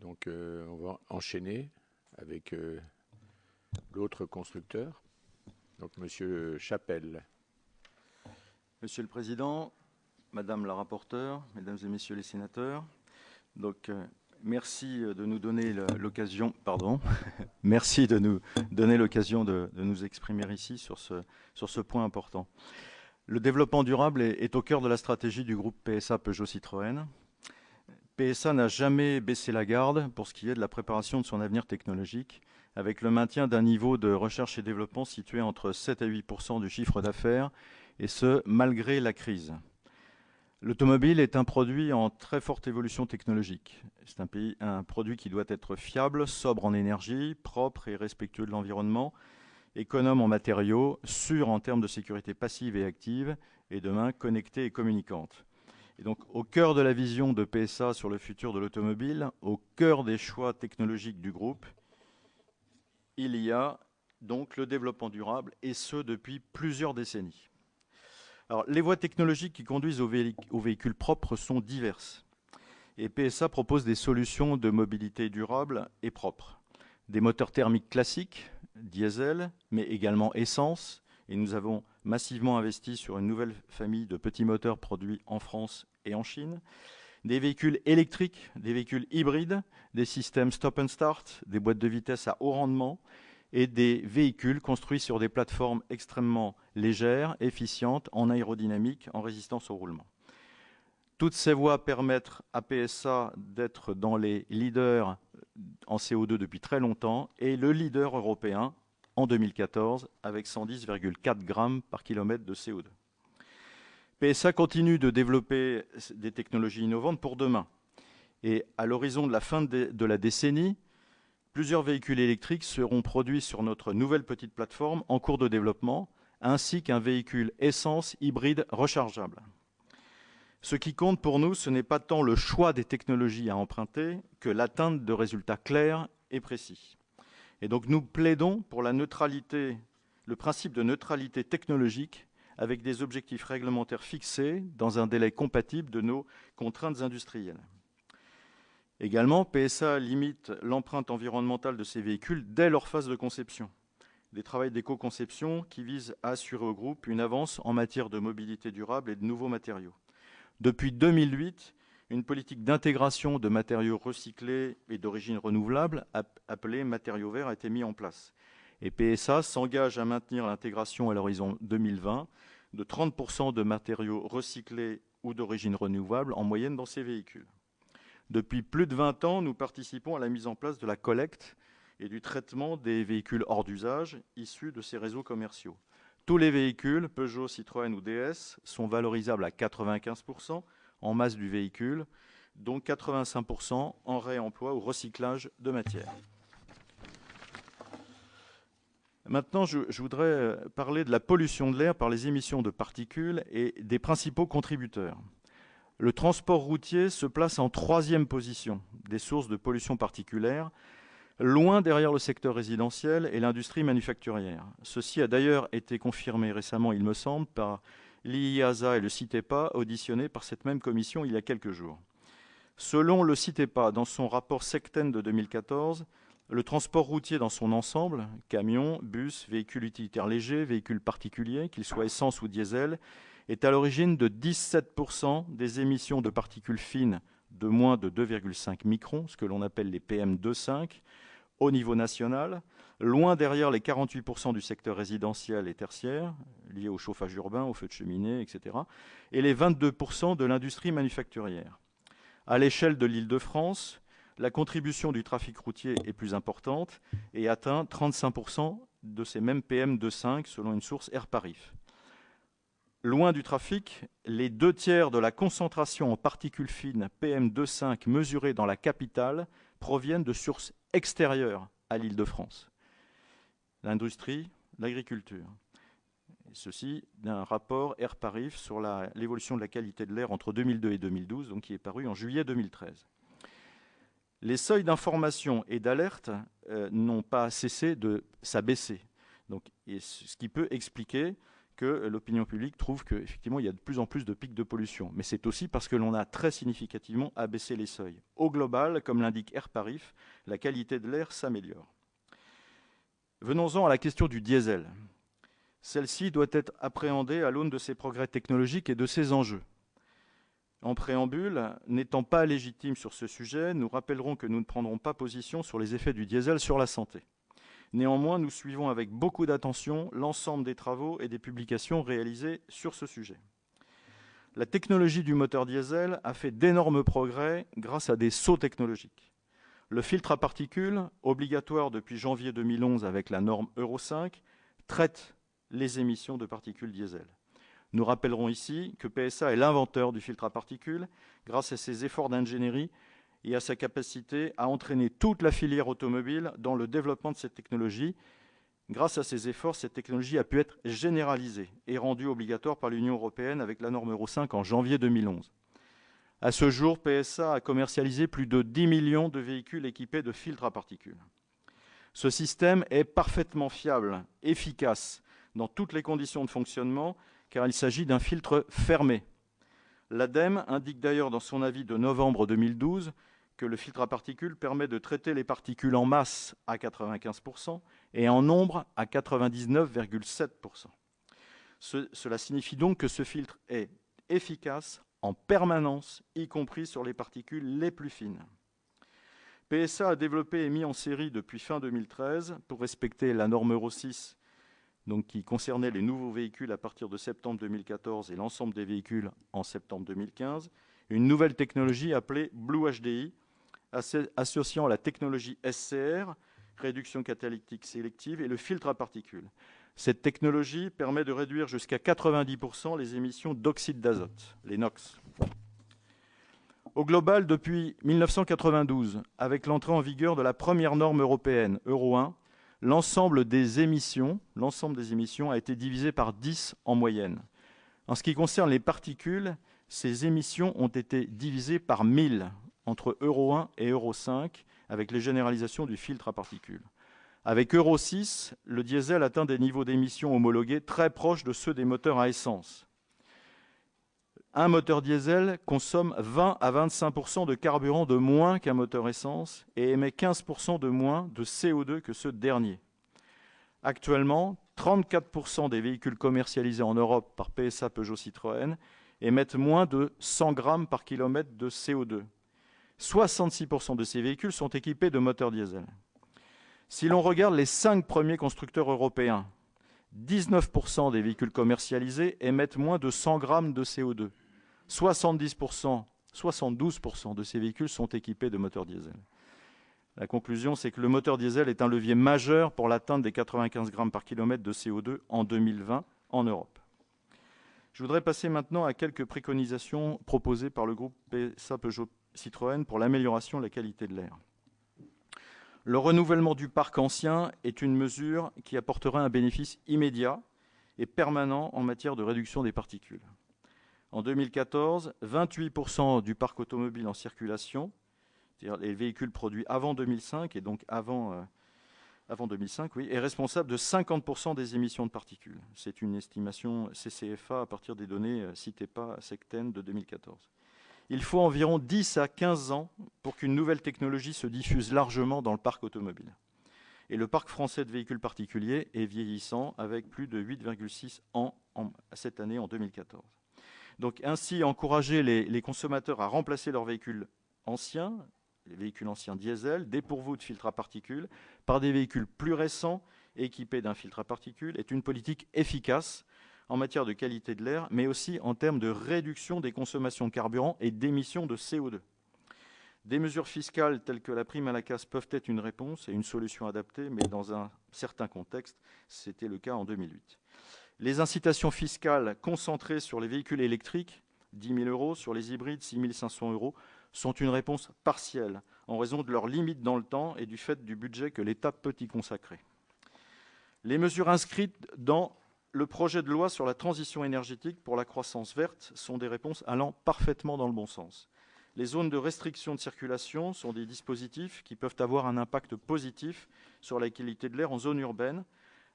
Donc on va enchaîner avec l'autre constructeur, donc Monsieur Chapelle. Monsieur le Président, Madame la rapporteure, Mesdames et Messieurs les sénateurs, merci de nous donner l'occasion, merci de nous donner l'occasion de nous exprimer ici sur ce point important. Le développement durable est au cœur de la stratégie du groupe PSA Peugeot Citroën. PSA n'a jamais baissé la garde pour ce qui est de la préparation de son avenir technologique, avec le maintien d'un niveau de recherche et développement situé entre 7 à 8% du chiffre d'affaires, et ce, malgré la crise. L'automobile est un produit en très forte évolution technologique. C'est un produit qui doit être fiable, sobre en énergie, propre et respectueux de l'environnement, économe en matériaux, sûr en termes de sécurité passive et active, et demain connectée et communicante. Et donc, au cœur de la vision de PSA sur le futur de l'automobile, au cœur des choix technologiques du groupe, il y a donc le développement durable, et ce depuis plusieurs décennies. Alors, les voies technologiques qui conduisent aux véhicules propres sont diverses. Et PSA propose des solutions de mobilité durable et propre. Des moteurs thermiques classiques, diesel, mais également essence. Et nous avons massivement investi sur une nouvelle famille de petits moteurs produits en France et en Chine. Des véhicules électriques, des véhicules hybrides, des systèmes stop and start, des boîtes de vitesse à haut rendement et des véhicules construits sur des plateformes extrêmement légères, efficientes, en aérodynamique, en résistance au roulement. Toutes ces voies permettent à PSA d'être dans les leaders en CO2 depuis très longtemps et le leader européen en 2014 avec 110,4 grammes par kilomètre de CO2. PSA continue de développer des technologies innovantes pour demain. Et à l'horizon de la fin de la décennie, plusieurs véhicules électriques seront produits sur notre nouvelle petite plateforme en cours de développement, ainsi qu'un véhicule essence hybride rechargeable. Ce qui compte pour nous, ce n'est pas tant le choix des technologies à emprunter que l'atteinte de résultats clairs et précis. Et donc nous plaidons pour la neutralité, le principe de neutralité technologique avec des objectifs réglementaires fixés dans un délai compatible de nos contraintes industrielles. Également, PSA limite l'empreinte environnementale de ces véhicules dès leur phase de conception. Des travaux d'éco-conception qui visent à assurer au groupe une avance en matière de mobilité durable et de nouveaux matériaux. Depuis 2008, une politique d'intégration de matériaux recyclés et d'origine renouvelable, appelée matériaux verts, a été mise en place. Et PSA s'engage à maintenir l'intégration à l'horizon 2020 de 30% de matériaux recyclés ou d'origine renouvelable en moyenne dans ces véhicules. Depuis plus de 20 ans, nous participons à la mise en place de la collecte et du traitement des véhicules hors d'usage issus de ces réseaux commerciaux. Tous les véhicules, Peugeot, Citroën ou DS, sont valorisables à 95% en masse du véhicule, dont 85% en réemploi ou recyclage de matière. Maintenant, je voudrais parler de la pollution de l'air par les émissions de particules et des principaux contributeurs. Le transport routier se place en troisième position des sources de pollution particulière, loin derrière le secteur résidentiel et l'industrie manufacturière. Ceci a d'ailleurs été confirmé récemment, il me semble, par l'IIASA et le CITEPA, auditionnés par cette même commission il y a quelques jours. Selon le CITEPA, dans son rapport SECTEN de 2014, le transport routier dans son ensemble, camions, bus, véhicules utilitaires légers, véhicules particuliers, qu'ils soient essence ou diesel, est à l'origine de 17% des émissions de particules fines de moins de 2,5 microns, ce que l'on appelle les PM2,5, au niveau national, loin derrière les 48% du secteur résidentiel et tertiaire, liés au chauffage urbain, aux feux de cheminée, etc., et les 22% de l'industrie manufacturière. À l'échelle de l'Île-de-France, la contribution du trafic routier est plus importante et atteint 35% de ces mêmes PM2,5 selon une source Airparif. Loin du trafic, les 2/3 de la concentration en particules fines PM2,5 mesurée dans la capitale proviennent de sources extérieures à l'Île-de-France. L'industrie, l'agriculture. Et ceci d'un rapport Airparif sur l'évolution de la qualité de l'air entre 2002 et 2012, donc qui est paru en juillet 2013. Les seuils d'information et d'alerte n'ont pas cessé de s'abaisser. Donc, ce qui peut expliquer que l'opinion publique trouve qu'effectivement, il y a de plus en plus de pics de pollution. Mais c'est aussi parce que l'on a très significativement abaissé les seuils. Au global, comme l'indique AirParif, la qualité de l'air s'améliore. Venons-en à la question du diesel. Celle-ci doit être appréhendée à l'aune de ses progrès technologiques et de ses enjeux. En préambule, n'étant pas légitimes sur ce sujet, nous rappellerons que nous ne prendrons pas position sur les effets du diesel sur la santé. Néanmoins, nous suivons avec beaucoup d'attention l'ensemble des travaux et des publications réalisées sur ce sujet. La technologie du moteur diesel a fait d'énormes progrès grâce à des sauts technologiques. Le filtre à particules, obligatoire depuis janvier 2011 avec la norme Euro 5, traite les émissions de particules diesel. Nous rappellerons ici que PSA est l'inventeur du filtre à particules grâce à ses efforts d'ingénierie et à sa capacité à entraîner toute la filière automobile dans le développement de cette technologie. Grâce à ces efforts, cette technologie a pu être généralisée et rendue obligatoire par l'Union européenne avec la norme Euro 5 en janvier 2011. À ce jour, PSA a commercialisé plus de 10 millions de véhicules équipés de filtres à particules. Ce système est parfaitement fiable, efficace dans toutes les conditions de fonctionnement, car il s'agit d'un filtre fermé. L'ADEME indique d'ailleurs dans son avis de novembre 2012 que le filtre à particules permet de traiter les particules en masse à 95% et en nombre à 99,7%. Cela signifie donc que ce filtre est efficace en permanence, y compris sur les particules les plus fines. PSA a développé et mis en série depuis fin 2013, pour respecter la norme Euro 6, donc qui concernait les nouveaux véhicules à partir de septembre 2014 et l'ensemble des véhicules en septembre 2015, une nouvelle technologie appelée Blue HDI, associant la technologie SCR, réduction catalytique sélective, et le filtre à particules. Cette technologie permet de réduire jusqu'à 90% les émissions d'oxyde d'azote, les NOx. Au global, depuis 1992, avec l'entrée en vigueur de la première norme européenne, Euro 1, l'ensemble des émissions a été divisé par 10 en moyenne. En ce qui concerne les particules, ces émissions ont été divisées par 1000 entre Euro 1 et Euro 5, avec les généralisations du filtre à particules. Avec Euro 6, le diesel atteint des niveaux d'émissions homologués très proches de ceux des moteurs à essence. Un moteur diesel consomme 20 à 25% de carburant de moins qu'un moteur essence et émet 15% de moins de CO2 que ce dernier. Actuellement, 34% des véhicules commercialisés en Europe par PSA Peugeot Citroën émettent moins de 100 grammes par kilomètre de CO2. 66% de ces véhicules sont équipés de moteurs diesel. Si l'on regarde les 5 premiers constructeurs européens, 19% des véhicules commercialisés émettent moins de 100 grammes de CO2. 72% de ces véhicules sont équipés de moteurs diesel. La conclusion, c'est que le moteur diesel est un levier majeur pour l'atteinte des 95 grammes par kilomètre de CO2 en 2020 en Europe. Je voudrais passer maintenant à quelques préconisations proposées par le groupe PSA Peugeot Citroën pour l'amélioration de la qualité de l'air. Le renouvellement du parc ancien est une mesure qui apportera un bénéfice immédiat et permanent en matière de réduction des particules. En 2014, 28% du parc automobile en circulation, c'est-à-dire les véhicules produits avant 2005 et donc avant 2005, oui, est responsable de 50% des émissions de particules. C'est une estimation CCFA à partir des données citées par Secten de 2014. Il faut environ 10 à 15 ans pour qu'une nouvelle technologie se diffuse largement dans le parc automobile. Et le parc français de véhicules particuliers est vieillissant avec plus de 8,6 ans cette année en 2014. Donc ainsi, encourager les consommateurs à remplacer leurs véhicules anciens, les véhicules anciens diesel, dépourvus de filtres à particules, par des véhicules plus récents équipés d'un filtre à particules est une politique efficace en matière de qualité de l'air, mais aussi en termes de réduction des consommations de carburant et d'émissions de CO2. Des mesures fiscales telles que la prime à la casse peuvent être une réponse et une solution adaptée, mais dans un certain contexte, c'était le cas en 2008. Les incitations fiscales concentrées sur les véhicules électriques, 10 000 euros, sur les hybrides, 6 500 euros, sont une réponse partielle en raison de leurs limites dans le temps et du fait du budget que l'État peut y consacrer. Les mesures inscrites dans le projet de loi sur la transition énergétique pour la croissance verte sont des réponses allant parfaitement dans le bon sens. Les zones de restriction de circulation sont des dispositifs qui peuvent avoir un impact positif sur la qualité de l'air en zone urbaine,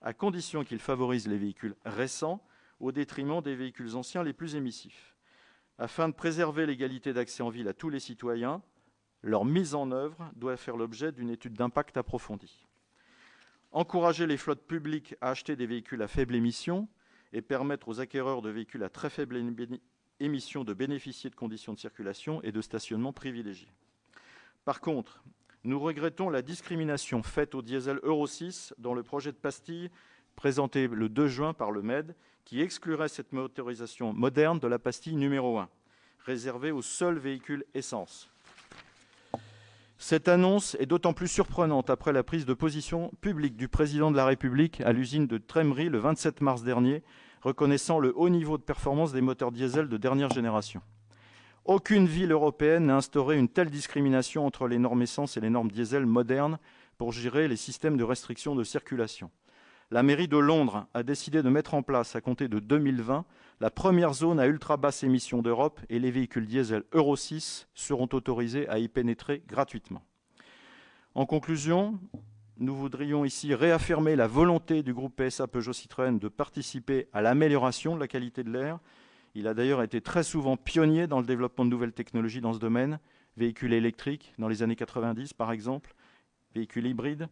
à condition qu'ils favorisent les véhicules récents au détriment des véhicules anciens les plus émissifs. Afin de préserver l'égalité d'accès en ville à tous les citoyens, leur mise en œuvre doit faire l'objet d'une étude d'impact approfondie. Encourager les flottes publiques à acheter des véhicules à faible émission et permettre aux acquéreurs de véhicules à très faible émission de bénéficier de conditions de circulation et de stationnement privilégiées. Par contre, nous regrettons la discrimination faite au diesel Euro 6 dans le projet de pastille présenté le 2 juin par le MED, qui exclurait cette motorisation moderne de la pastille numéro 1, réservée aux seuls véhicules essence. Cette annonce est d'autant plus surprenante après la prise de position publique du président de la République à l'usine de Trémery le 27 mars dernier, reconnaissant le haut niveau de performance des moteurs diesel de dernière génération. Aucune ville européenne n'a instauré une telle discrimination entre les normes essence et les normes diesel modernes pour gérer les systèmes de restriction de circulation. La mairie de Londres a décidé de mettre en place, à compter de 2020, la première zone à ultra basse émission d'Europe et les véhicules diesel Euro 6 seront autorisés à y pénétrer gratuitement. En conclusion, nous voudrions ici réaffirmer la volonté du groupe PSA Peugeot Citroën de participer à l'amélioration de la qualité de l'air. Il a d'ailleurs été très souvent pionnier dans le développement de nouvelles technologies dans ce domaine, véhicules électriques dans les années 90 par exemple, véhicules hybrides.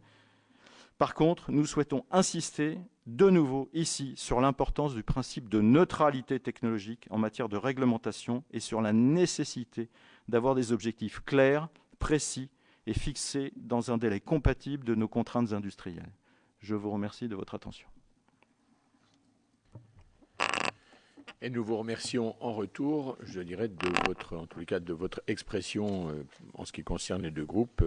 Par contre, nous souhaitons insister de nouveau ici sur l'importance du principe de neutralité technologique en matière de réglementation et sur la nécessité d'avoir des objectifs clairs, précis et fixés dans un délai compatible de nos contraintes industrielles. Je vous remercie de votre attention. Et nous vous remercions en retour, je dirais, en tous les cas, de votre expression en ce qui concerne les deux groupes.